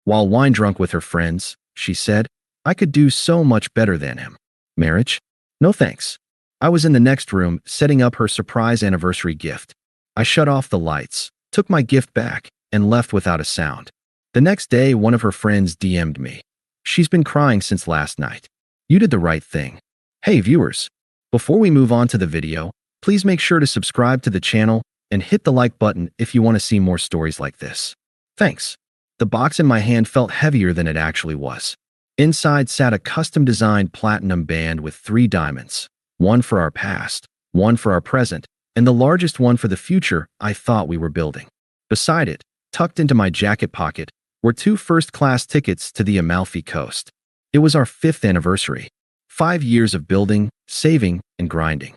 While wine drunk with her friends, she said, I could do so much better than him. Marriage? No thanks. I was in the next room setting up her surprise anniversary gift. I shut off the lights, took my gift back, and left without a sound. The next day, one of her friends DM'd me. She's been crying since last night. You did the right thing. Hey viewers, before we move on to the video, please make sure to subscribe to the channel and hit the like button if you want to see more stories like this. Thanks. The box in my hand felt heavier than it actually was. Inside sat a custom-designed platinum band with 3 diamonds, one for our past, one for our present, and the largest one for the future I thought we were building. Beside it, tucked into my jacket pocket, were 2 first-class tickets to the Amalfi Coast. It was our 5th anniversary. 5 years of building, saving, and grinding.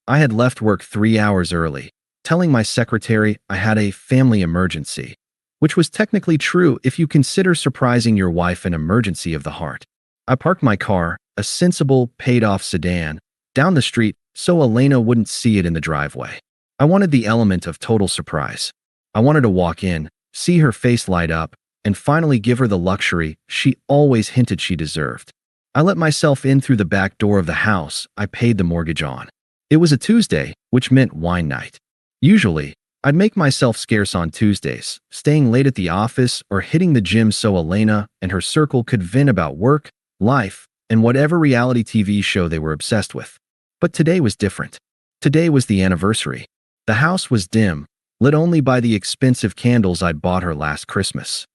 I had left work 3 hours early, telling my secretary I had a family emergency, which was technically true if you consider surprising your wife an emergency of the heart. I parked my car, a sensible, paid-off sedan, down the street so Elena wouldn't see it in the driveway. I wanted the element of total surprise. I wanted to walk in, see her face light up, and finally give her the luxury she always hinted she deserved. I let myself in through the back door of the house I paid the mortgage on. It was a Tuesday, which meant wine night. Usually, I'd make myself scarce on Tuesdays, staying late at the office or hitting the gym so Elena and her circle could vent about work, life, and whatever reality TV show they were obsessed with. But today was different. Today was the anniversary. The house was dim, lit only by the expensive candles I'd bought her last Christmas.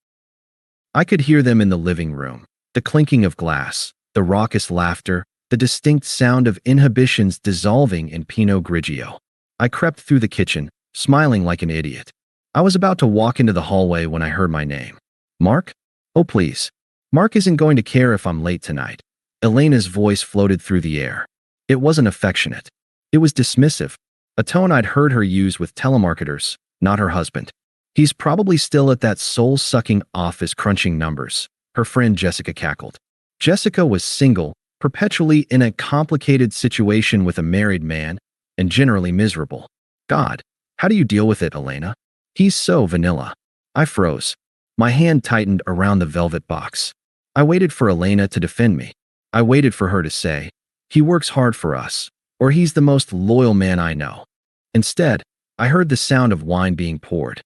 I could hear them in the living room, the clinking of glass, the raucous laughter, the distinct sound of inhibitions dissolving in Pinot Grigio. I crept through the kitchen, smiling like an idiot. I was about to walk into the hallway when I heard my name. Mark? Oh please. Mark isn't going to care if I'm late tonight. Elena's voice floated through the air. It wasn't affectionate. It was dismissive, a tone I'd heard her use with telemarketers, not her husband. He's probably still at that soul-sucking office crunching numbers, her friend Jessica cackled. Jessica was single, perpetually in a complicated situation with a married man, and generally miserable. God, how do you deal with it, Elena? He's so vanilla. I froze. My hand tightened around the velvet box. I waited for Elena to defend me. I waited for her to say, he works hard for us, or he's the most loyal man I know. Instead, I heard the sound of wine being poured.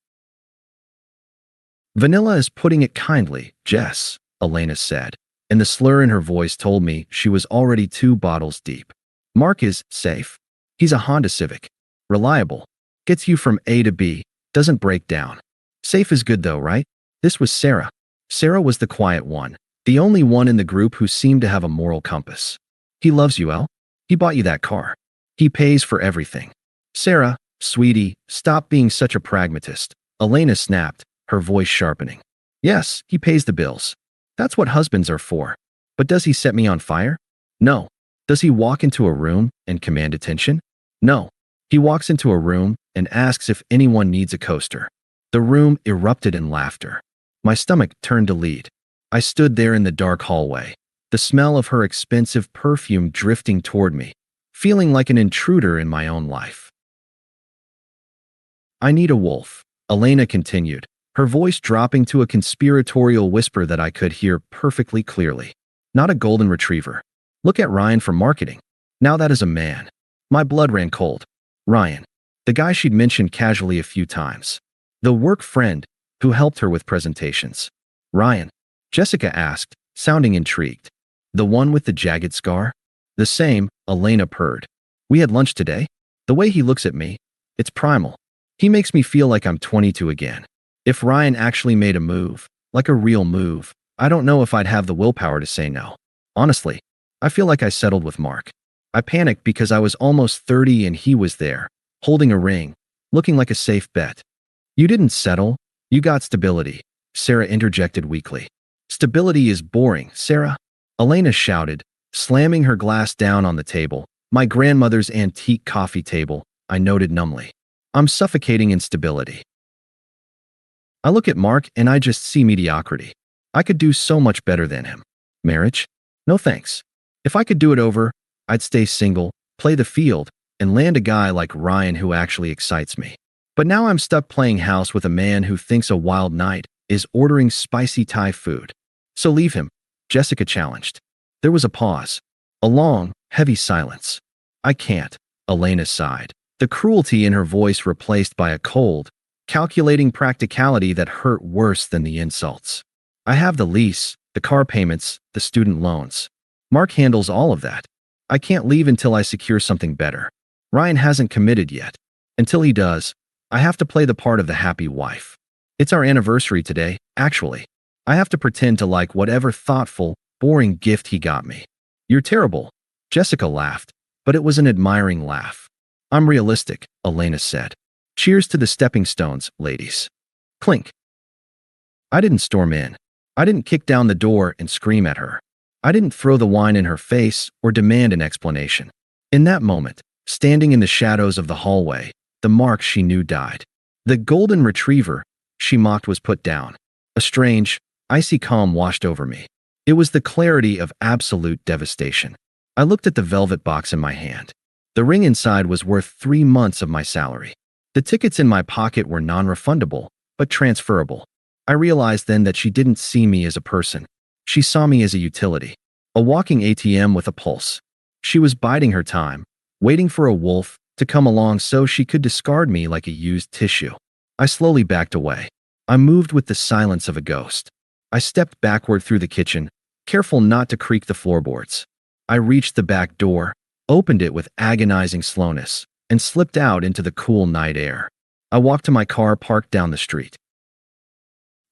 Vanilla is putting it kindly, Jess, Elena said, and the slur in her voice told me she was already 2 bottles deep. Mark is safe. He's a Honda Civic. Reliable. Gets you from A to B, doesn't break down. Safe is good though, right? This was Sarah. Sarah was the quiet one, the only one in the group who seemed to have a moral compass. He loves you, Elle. He bought you that car. He pays for everything. Sarah, sweetie, stop being such a pragmatist. Elena snapped, her voice sharpening. Yes, he pays the bills. That's what husbands are for. But does he set me on fire? No. Does he walk into a room and command attention? No. He walks into a room and asks if anyone needs a coaster. The room erupted in laughter. My stomach turned to lead. I stood there in the dark hallway, the smell of her expensive perfume drifting toward me, feeling like an intruder in my own life. I need a wolf, Elena continued, her voice dropping to a conspiratorial whisper that I could hear perfectly clearly. Not a golden retriever. Look at Ryan for marketing. Now that is a man. My blood ran cold. Ryan, the guy she'd mentioned casually a few times. The work friend who helped her with presentations. Ryan, Jessica asked, sounding intrigued. The one with the jagged scar? The same, Elena purred. We had lunch today. The way he looks at me, it's primal. He makes me feel like I'm 22 again. If Ryan actually made a move, like a real move, I don't know if I'd have the willpower to say no. Honestly, I feel like I settled with Mark. I panicked because I was almost 30 and he was there, holding a ring, looking like a safe bet. You didn't settle, you got stability, Sarah interjected weakly. Stability is boring, Sarah. Elena shouted, slamming her glass down on the table, my grandmother's antique coffee table, I noted numbly. I'm suffocating in stability. I look at Mark and I just see mediocrity. I could do so much better than him. Marriage? No thanks. If I could do it over, I'd stay single, play the field, and land a guy like Ryan who actually excites me. But now I'm stuck playing house with a man who thinks a wild night is ordering spicy Thai food. So leave him, Jessica challenged. There was a pause. A long, heavy silence. I can't, Elena sighed. The cruelty in her voice replaced by a cold, calculating practicality that hurt worse than the insults. I have the lease, the car payments, the student loans. Mark handles all of that. I can't leave until I secure something better. Ryan hasn't committed yet. Until he does, I have to play the part of the happy wife. It's our anniversary today, actually. I have to pretend to like whatever thoughtful, boring gift he got me. You're terrible. Jessica laughed, but it was an admiring laugh. I'm realistic, Elena said. Cheers to the stepping stones, ladies. Clink. I didn't storm in. I didn't kick down the door and scream at her. I didn't throw the wine in her face or demand an explanation. In that moment, standing in the shadows of the hallway, the mark she knew died. The golden retriever she mocked was put down. A strange, icy calm washed over me. It was the clarity of absolute devastation. I looked at the velvet box in my hand. The ring inside was worth 3 months of my salary. The tickets in my pocket were non-refundable, but transferable. I realized then that she didn't see me as a person. She saw me as a utility, a walking ATM with a pulse. She was biding her time, waiting for a wolf to come along so she could discard me like a used tissue. I slowly backed away. I moved with the silence of a ghost. I stepped backward through the kitchen, careful not to creak the floorboards. I reached the back door, opened it with agonizing slowness, and slipped out into the cool night air. I walked to my car parked down the street.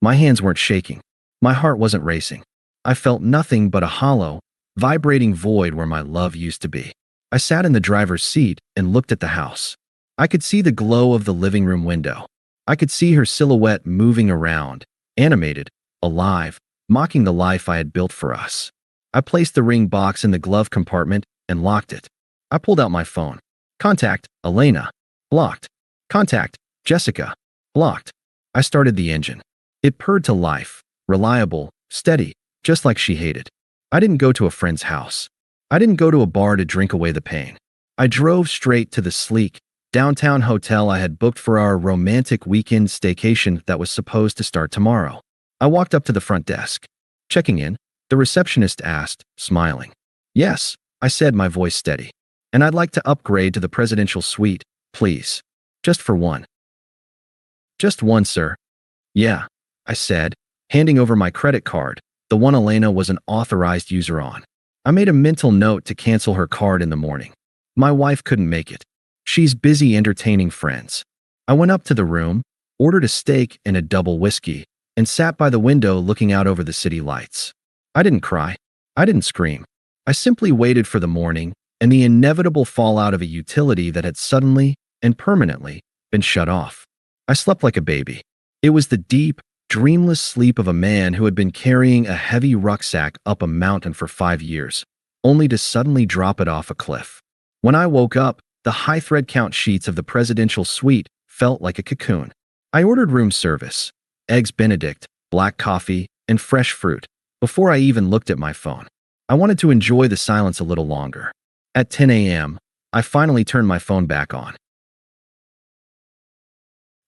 My hands weren't shaking. My heart wasn't racing. I felt nothing but a hollow, vibrating void where my love used to be. I sat in the driver's seat and looked at the house. I could see the glow of the living room window. I could see her silhouette moving around, animated, alive, mocking the life I had built for us. I placed the ring box in the glove compartment and locked it. I pulled out my phone. Contact, Elena. Blocked. Contact, Jessica. Blocked. I started the engine. It purred to life, reliable, steady, just like she hated. I didn't go to a friend's house. I didn't go to a bar to drink away the pain. I drove straight to the sleek, downtown hotel I had booked for our romantic weekend staycation that was supposed to start tomorrow. I walked up to the front desk. Checking in, the receptionist asked, smiling. Yes, I said, my voice steady. And I'd like to upgrade to the presidential suite, please. Just for one. Just one, sir. Yeah, I said, handing over my credit card, the one Elena was an authorized user on. I made a mental note to cancel her card in the morning. My wife couldn't make it. She's busy entertaining friends. I went up to the room, ordered a steak and a double whiskey, and sat by the window looking out over the city lights. I didn't cry. I didn't scream. I simply waited for the morning and the inevitable fallout of a utility that had suddenly and permanently been shut off. I slept like a baby. It was the deep, dreamless sleep of a man who had been carrying a heavy rucksack up a mountain for 5 years, only to suddenly drop it off a cliff. When I woke up, the high thread count sheets of the presidential suite felt like a cocoon. I ordered room service, eggs Benedict, black coffee, and fresh fruit, before I even looked at my phone. I wanted to enjoy the silence a little longer. At 10 a.m., I finally turned my phone back on.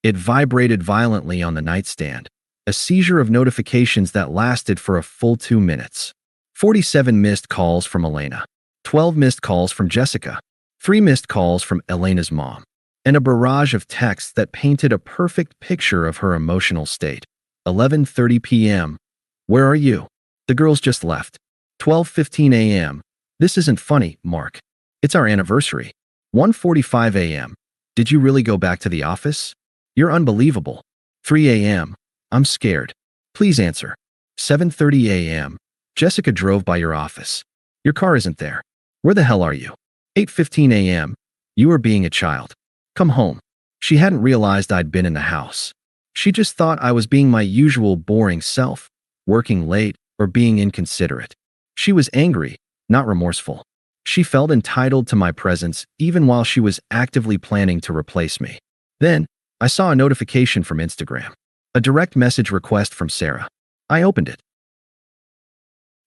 It vibrated violently on the nightstand, a seizure of notifications that lasted for a full 2 minutes. 47 missed calls from Elena, 12 missed calls from Jessica, 3 missed calls from Elena's mom, and a barrage of texts that painted a perfect picture of her emotional state. 11:30 p.m. Where are you? The girls just left. 12:15 a.m. This isn't funny, Mark. It's our anniversary. 1:45 a.m. Did you really go back to the office? You're unbelievable. 3 a.m. I'm scared. Please answer. 7:30 a.m. Jessica drove by your office. Your car isn't there. Where the hell are you? 8:15 a.m. You are being a child. Come home. She hadn't realized I'd been in the house. She just thought I was being my usual boring self, working late or being inconsiderate. She was angry, not remorseful. She felt entitled to my presence even while she was actively planning to replace me. Then, I saw a notification from Instagram. A direct message request from Sarah. I opened it.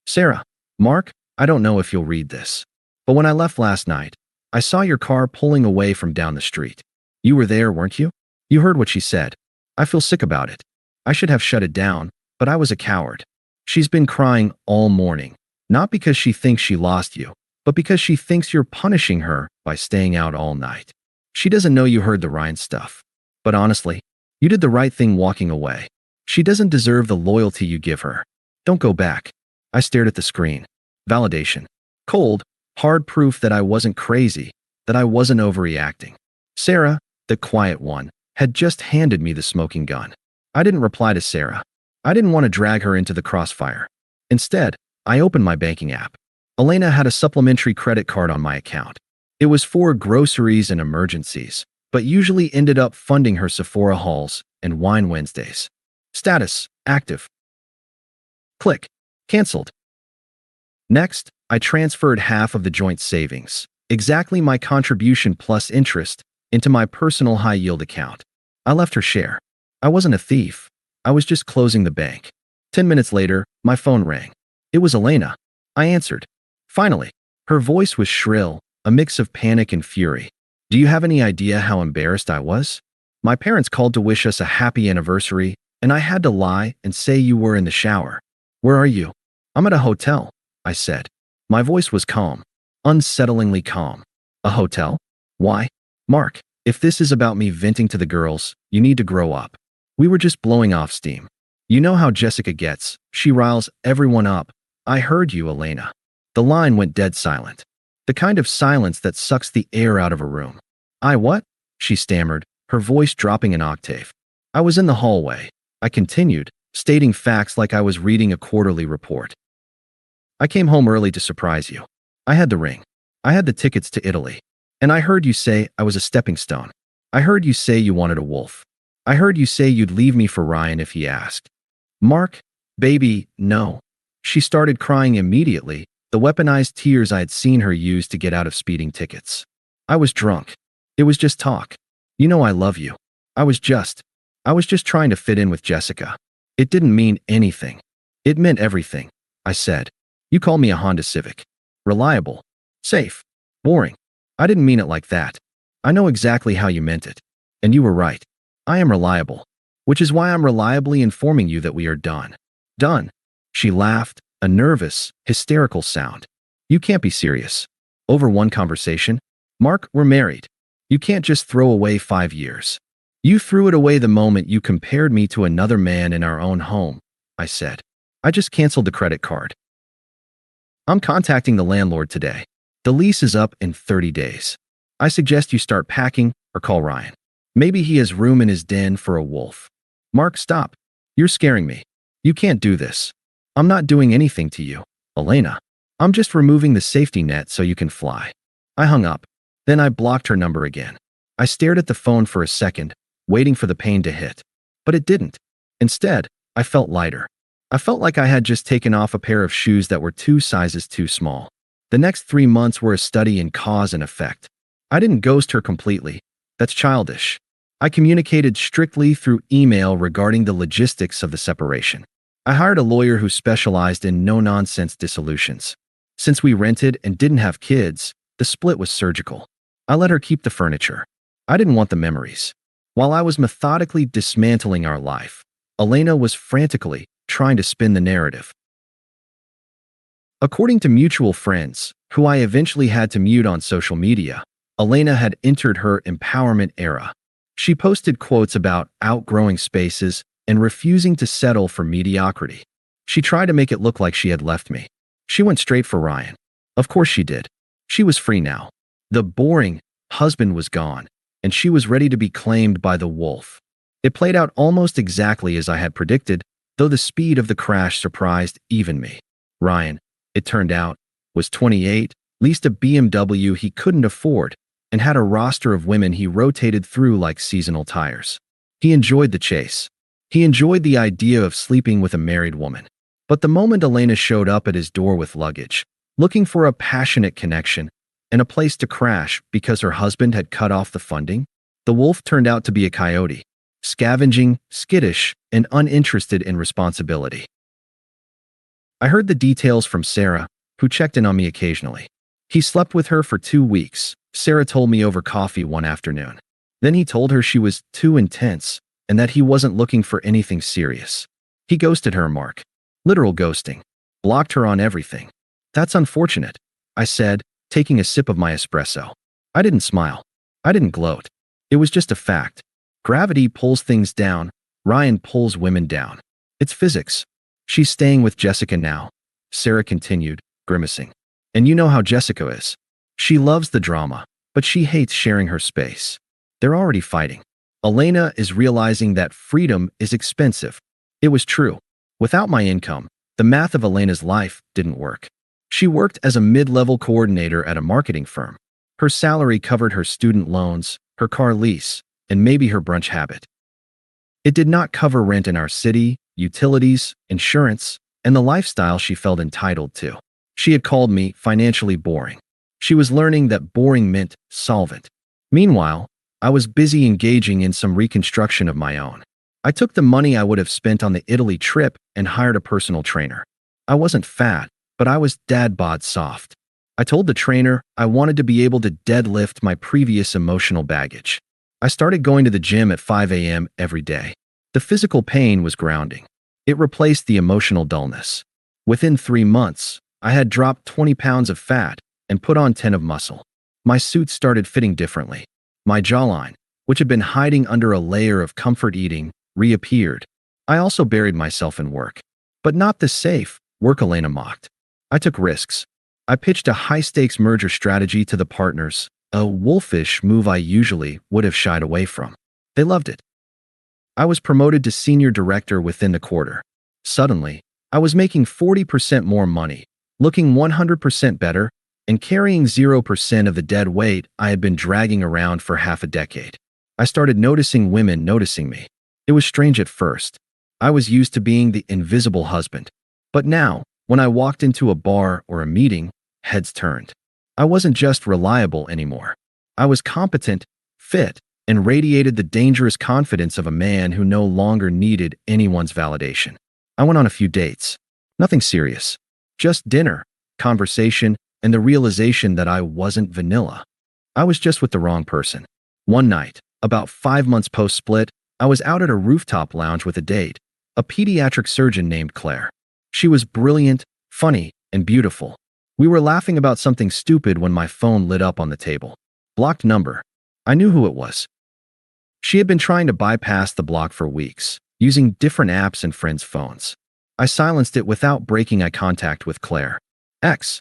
Sarah, Mark, I don't know if you'll read this, but when I left last night, I saw your car pulling away from down the street. You were there, weren't you? You heard what she said. I feel sick about it. I should have shut it down, but I was a coward. She's been crying all morning, not because she thinks she lost you, but because she thinks you're punishing her by staying out all night. She doesn't know you heard the Ryan stuff. But honestly, you did the right thing walking away. She doesn't deserve the loyalty you give her. Don't go back. I stared at the screen. Validation. Cold, hard proof that I wasn't crazy, that I wasn't overreacting. Sarah, the quiet one, had just handed me the smoking gun. I didn't reply to Sarah. I didn't want to drag her into the crossfire. Instead, I opened my banking app. Elena had a supplementary credit card on my account. It was for groceries and emergencies, but usually ended up funding her Sephora hauls and wine Wednesdays. Status: active. Click. Cancelled. Next, I transferred half of the joint savings, exactly my contribution plus interest, into my personal high-yield account. I left her share. I wasn't a thief. I was just closing the bank. 10 minutes later, my phone rang. It was Elena. I answered. Finally. Her voice was shrill, a mix of panic and fury. Do you have any idea how embarrassed I was? My parents called to wish us a happy anniversary, and I had to lie and say you were in the shower. Where are you? I'm at a hotel, I said. My voice was calm, unsettlingly calm. A hotel? Why? Mark, if this is about me venting to the girls, you need to grow up. We were just blowing off steam. You know how Jessica gets. She riles everyone up. I heard you, Elena. The line went dead silent. The kind of silence that sucks the air out of a room. I what? She stammered, her voice dropping an octave. I was in the hallway. I continued, stating facts like I was reading a quarterly report. I came home early to surprise you. I had the ring. I had the tickets to Italy. And I heard you say I was a stepping stone. I heard you say you wanted a wolf. I heard you say you'd leave me for Ryan if he asked. Mark, baby, no. She started crying immediately, the weaponized tears I had seen her use to get out of speeding tickets. I was drunk. It was just talk. You know I love you. I was just trying to fit in with Jessica. It didn't mean anything. It meant everything. I said. You call me a Honda Civic. Reliable. Safe. Boring. I didn't mean it like that. I know exactly how you meant it. And you were right. I am reliable. Which is why I'm reliably informing you that we are done. Done. She laughed, a nervous, hysterical sound. You can't be serious. Over one conversation? Mark, we're married. You can't just throw away 5 years. You threw it away the moment you compared me to another man in our own home, I said. I just canceled the credit card. I'm contacting the landlord today. The lease is up in 30 days. I suggest you start packing or call Ryan. Maybe he has room in his den for a wolf. Mark, stop. You're scaring me. You can't do this. I'm not doing anything to you, Elena. I'm just removing the safety net so you can fly. I hung up. Then I blocked her number again. I stared at the phone for a second, waiting for the pain to hit. But it didn't. Instead, I felt lighter. I felt like I had just taken off a pair of shoes that were 2 sizes too small. The next 3 months were a study in cause and effect. I didn't ghost her completely. That's childish. I communicated strictly through email regarding the logistics of the separation. I hired a lawyer who specialized in no-nonsense dissolutions. Since we rented and didn't have kids, the split was surgical. I let her keep the furniture. I didn't want the memories. While I was methodically dismantling our life, Elena was frantically trying to spin the narrative. According to mutual friends, who I eventually had to mute on social media, Elena had entered her empowerment era. She posted quotes about outgrowing spaces and refusing to settle for mediocrity. She tried to make it look like she had left me. She went straight for Ryan. Of course she did. She was free now. The boring husband was gone, and she was ready to be claimed by the wolf. It played out almost exactly as I had predicted, though the speed of the crash surprised even me. Ryan, it turned out, was 28, leased a BMW he couldn't afford, and had a roster of women he rotated through like seasonal tires. He enjoyed the chase. He enjoyed the idea of sleeping with a married woman. But the moment Elena showed up at his door with luggage, looking for a passionate connection and a place to crash because her husband had cut off the funding, the wolf turned out to be a coyote, scavenging, skittish, and uninterested in responsibility. I heard the details from Sarah, who checked in on me occasionally. He slept with her for 2 weeks, Sarah told me over coffee one afternoon. Then he told her she was too intense, and that he wasn't looking for anything serious. He ghosted her, Mark. Literal ghosting. Blocked her on everything. That's unfortunate, I said, taking a sip of my espresso. I didn't smile. I didn't gloat. It was just a fact. Gravity pulls things down. Ryan pulls women down. It's physics. She's staying with Jessica now, Sarah continued, grimacing. And you know how Jessica is. She loves the drama, but she hates sharing her space. They're already fighting. Elena is realizing that freedom is expensive. It was true. Without my income, the math of Elena's life didn't work. She worked as a mid-level coordinator at a marketing firm. Her salary covered her student loans, her car lease, and maybe her brunch habit. It did not cover rent in our city, utilities, insurance, and the lifestyle she felt entitled to. She had called me financially boring. She was learning that boring meant solvent. Meanwhile, I was busy engaging in some reconstruction of my own. I took the money I would have spent on the Italy trip and hired a personal trainer. I wasn't fat, but I was dad bod soft. I told the trainer I wanted to be able to deadlift my previous emotional baggage. I started going to the gym at 5 a.m. every day. The physical pain was grounding. It replaced the emotional dullness. Within 3 months, I had dropped 20 pounds of fat and put on 10 of muscle. My suit started fitting differently. My jawline, which had been hiding under a layer of comfort eating, reappeared. I also buried myself in work. But not the safe work Elena mocked. I took risks. I pitched a high-stakes merger strategy to the partners, a wolfish move I usually would have shied away from. They loved it. I was promoted to senior director within the quarter. Suddenly, I was making 40% more money, looking 100% better, and carrying 0% of the dead weight I had been dragging around for half a decade. I started noticing women noticing me. It was strange at first. I was used to being the invisible husband. But now, when I walked into a bar or a meeting, heads turned. I wasn't just reliable anymore. I was competent, fit, and radiated the dangerous confidence of a man who no longer needed anyone's validation. I went on a few dates. Nothing serious. Just dinner, conversation, and the realization that I wasn't vanilla. I was just with the wrong person. One night, about 5 months post-split, I was out at a rooftop lounge with a date, a pediatric surgeon named Claire. She was brilliant, funny, and beautiful. We were laughing about something stupid when my phone lit up on the table. Blocked number. I knew who it was. She had been trying to bypass the block for weeks, using different apps and friends' phones. I silenced it without breaking eye contact with Claire. X?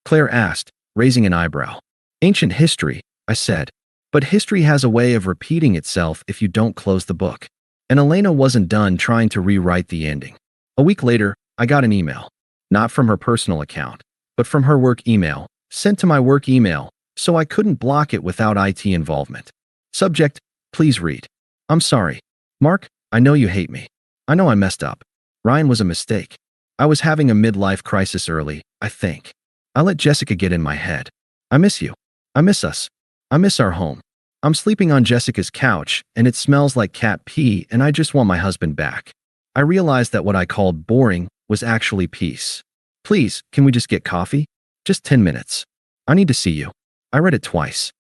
Claire asked, raising an eyebrow. Ancient history, I said. But history has a way of repeating itself if you don't close the book. And Elena wasn't done trying to rewrite the ending. A week later, I got an email. Not from her personal account, but from her work email, sent to my work email, so I couldn't block it without IT involvement. Subject, please read. I'm sorry. Mark, I know you hate me. I know I messed up. Ryan was a mistake. I was having a midlife crisis early, I think. I let Jessica get in my head. I miss you. I miss us. I miss our home. I'm sleeping on Jessica's couch, and it smells like cat pee, and I just want my husband back. I realized that what I called boring was actually peace. Please, can we just get coffee? Just 10 minutes. I need to see you. I read it twice.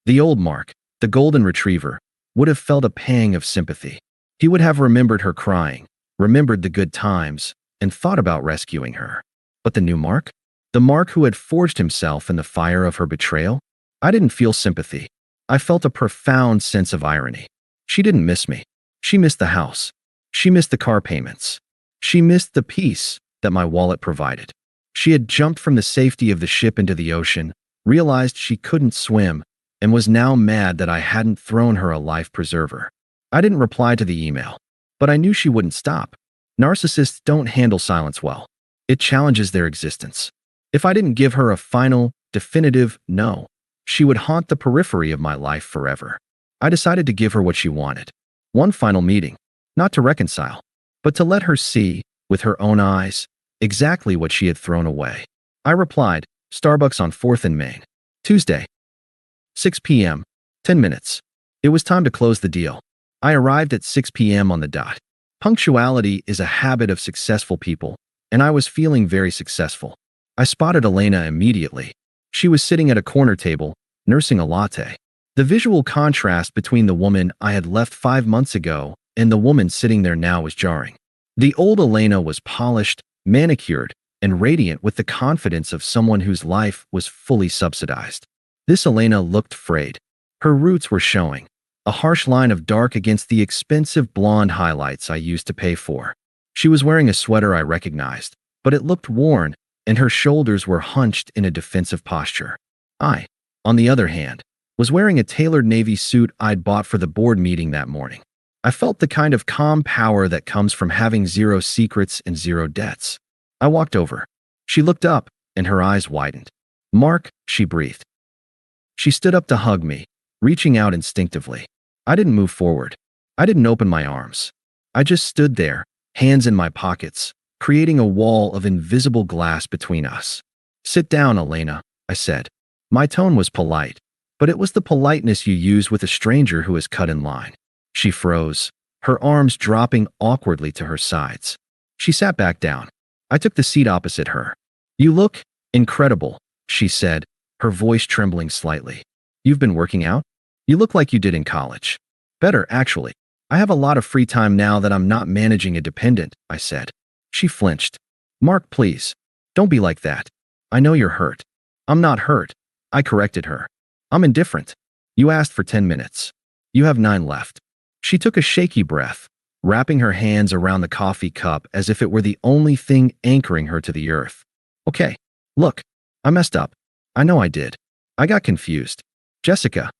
The old Mark, the golden retriever, would have felt a pang of sympathy. He would have remembered her crying, remembered the good times, and thought about rescuing her. But the new Mark? The Mark who had forged himself in the fire of her betrayal? I didn't feel sympathy. I felt a profound sense of irony. She didn't miss me. She missed the house. She missed the car payments. She missed the peace that my wallet provided. She had jumped from the safety of the ship into the ocean, realized she couldn't swim, and was now mad that I hadn't thrown her a life preserver. I didn't reply to the email, but I knew she wouldn't stop. Narcissists don't handle silence well. It challenges their existence. If I didn't give her a final, definitive no, she would haunt the periphery of my life forever. I decided to give her what she wanted. One final meeting, not to reconcile, but to let her see, with her own eyes, exactly what she had thrown away. I replied, Starbucks on 4th and Main. Tuesday. 6 p.m. 10 minutes. It was time to close the deal. I arrived at 6 p.m. on the dot. Punctuality is a habit of successful people, and I was feeling very successful. I spotted Elena immediately. She was sitting at a corner table, nursing a latte. The visual contrast between the woman I had left 5 months ago and the woman sitting there now was jarring. The old Elena was polished, manicured, and radiant with the confidence of someone whose life was fully subsidized. This Elena looked frayed. Her roots were showing, a harsh line of dark against the expensive blonde highlights I used to pay for. She was wearing a sweater I recognized, but it looked worn, and her shoulders were hunched in a defensive posture. I, on the other hand, was wearing a tailored navy suit I'd bought for the board meeting that morning. I felt the kind of calm power that comes from having zero secrets and zero debts. I walked over. She looked up, and her eyes widened. "Mark," she breathed. She stood up to hug me, reaching out instinctively. I didn't move forward. I didn't open my arms. I just stood there, hands in my pockets, creating a wall of invisible glass between us. "Sit down, Elena," I said. My tone was polite, but it was the politeness you use with a stranger who is cut in line. She froze, her arms dropping awkwardly to her sides. She sat back down. I took the seat opposite her. "You look incredible," she said, her voice trembling slightly. "You've been working out? You look like you did in college." "Better, actually. I have a lot of free time now that I'm not managing a dependent," I said. She flinched. "Mark, please. Don't be like that. I know you're hurt." "I'm not hurt," I corrected her. "I'm indifferent. You asked for 10 minutes. You have 9 left." She took a shaky breath, wrapping her hands around the coffee cup as if it were the only thing anchoring her to the earth. "Okay. Look, I messed up. I know I did. I got confused. Jessica."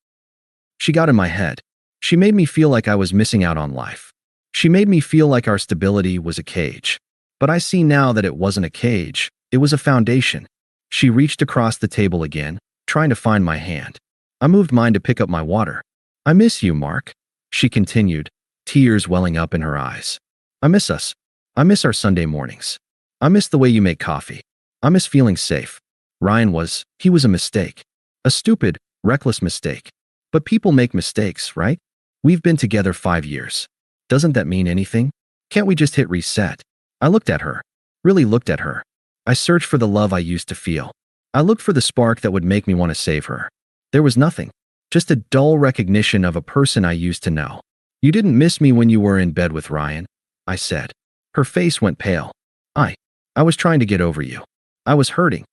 She got in my head. She made me feel like I was missing out on life. She made me feel like our stability was a cage. But I see now that it wasn't a cage, it was a foundation. She reached across the table again, trying to find my hand. I moved mine to pick up my water. "I miss you, Mark," she continued, tears welling up in her eyes. "I miss us. I miss our Sunday mornings. I miss the way you make coffee. I miss feeling safe. He was a mistake. A stupid, reckless mistake. But people make mistakes, right? We've been together 5 years. Doesn't that mean anything? Can't we just hit reset?" I looked at her. Really looked at her. I searched for the love I used to feel. I looked for the spark that would make me want to save her. There was nothing. Just a dull recognition of a person I used to know. "You didn't miss me when you were in bed with Ryan," I said. Her face went pale. I was trying to get over you. I was hurting."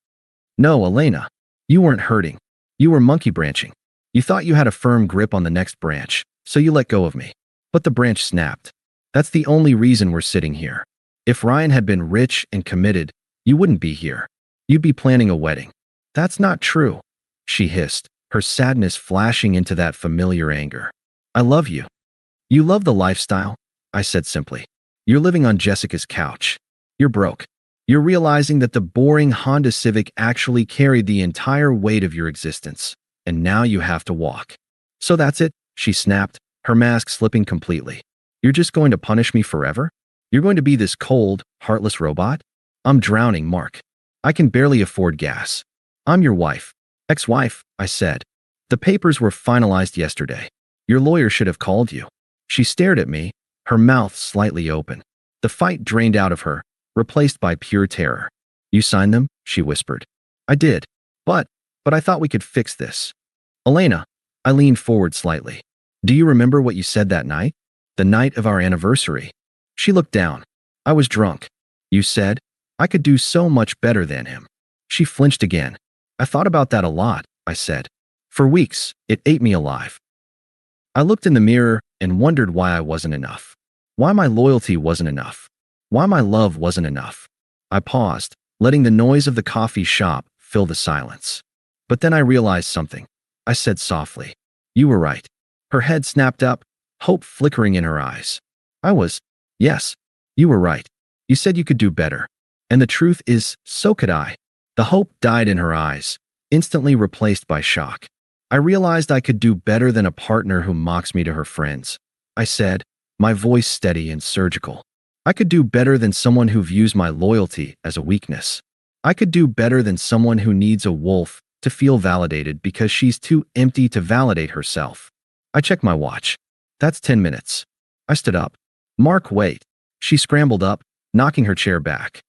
"No, Elena. You weren't hurting. You were monkey branching. You thought you had a firm grip on the next branch, so you let go of me. But the branch snapped. That's the only reason we're sitting here. If Ryan had been rich and committed, you wouldn't be here. You'd be planning a wedding." "That's not true," she hissed, her sadness flashing into that familiar anger. "I love you." "You love the lifestyle," I said simply. "You're living on Jessica's couch. You're broke. You're realizing that the boring Honda Civic actually carried the entire weight of your existence, and now you have to walk." "So that's it," she snapped, her mask slipping completely. "You're just going to punish me forever? You're going to be this cold, heartless robot? I'm drowning, Mark. I can barely afford gas. I'm your wife." "Ex-wife," I said. "The papers were finalized yesterday. Your lawyer should have called you." She stared at me, her mouth slightly open. The fight drained out of her, replaced by pure terror. "You signed them?" she whispered. "I did. But I thought we could fix this." "Elena," I leaned forward slightly. "Do you remember what you said that night? The night of our anniversary?" She looked down. "I was drunk. You said, I could do so much better than him." She flinched again. "I thought about that a lot," I said. "For weeks, it ate me alive." I looked in the mirror and wondered why I wasn't enough. Why my loyalty wasn't enough. Why my love wasn't enough. I paused, letting the noise of the coffee shop fill the silence. But then I realized something. I said softly, "You were right." Her head snapped up, hope flickering in her eyes. Yes, you were right. You said you could do better. And the truth is, so could I." The hope died in her eyes, instantly replaced by shock. I realized I could do better than a partner who mocks me to her friends. I said, my voice steady and surgical. "I could do better than someone who views my loyalty as a weakness. I could do better than someone who needs a wolf to feel validated because she's too empty to validate herself." I checked my watch. "That's 10 minutes. I stood up. "Mark, wait." She scrambled up, knocking her chair back.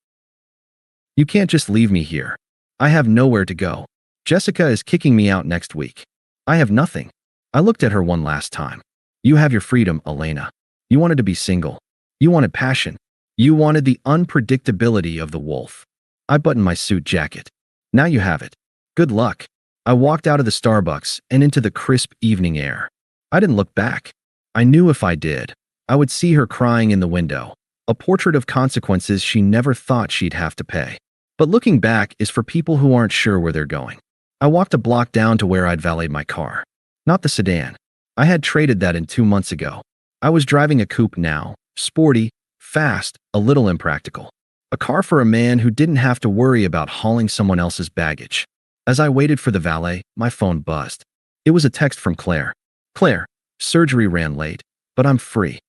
"You can't just leave me here. I have nowhere to go. Jessica is kicking me out next week. I have nothing. I looked at her one last time. You have your freedom, Elena. You wanted to be single. You wanted passion. You wanted the unpredictability of the wolf. I buttoned my suit jacket. Now you have it. Good luck. I walked out of the Starbucks and into the crisp evening air. I didn't look back. I knew if I did, I would see her crying in the window, a portrait of consequences she never thought she'd have to pay. But looking back is for people who aren't sure where they're going. I walked a block down to where I'd valeted my car. Not the sedan. I had traded that in 2 months ago. I was driving a coupe now, sporty, fast, a little impractical. A car for a man who didn't have to worry about hauling someone else's baggage. As I waited for the valet, my phone buzzed. It was a text from Claire. Claire, surgery ran late, but I'm free.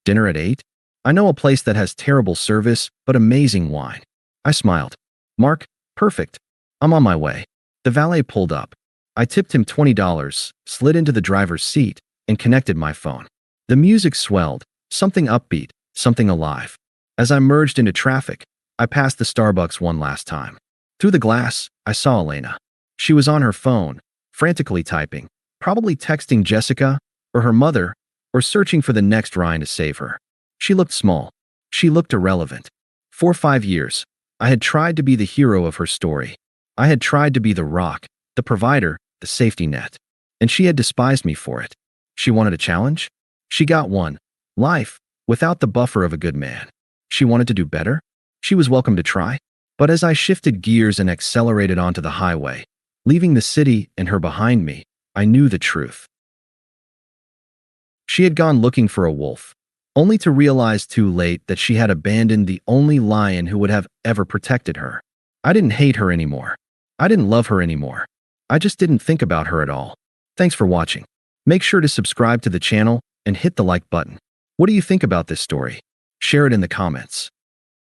Dinner at 8? I know a place that has terrible service, but amazing wine. I smiled. Mark, perfect. I'm on my way. The valet pulled up. I tipped him $20, slid into the driver's seat, and connected my phone. The music swelled, something upbeat, something alive. As I merged into traffic, I passed the Starbucks one last time. Through the glass, I saw Elena. She was on her phone, frantically typing, probably texting Jessica, or her mother, or searching for the next Ryan to save her. She looked small. She looked irrelevant. For 5 years, I had tried to be the hero of her story. I had tried to be the rock, the provider, the safety net. And she had despised me for it. She wanted a challenge? She got one. Life, without the buffer of a good man. She wanted to do better? She was welcome to try. But as I shifted gears and accelerated onto the highway, leaving the city and her behind me, I knew the truth. She had gone looking for a wolf, only to realize too late that she had abandoned the only lion who would have ever protected her. I didn't hate her anymore. I didn't love her anymore. I just didn't think about her at all. Thanks for watching. Make sure to subscribe to the channel and hit the like button. What do you think about this story? Share it in the comments.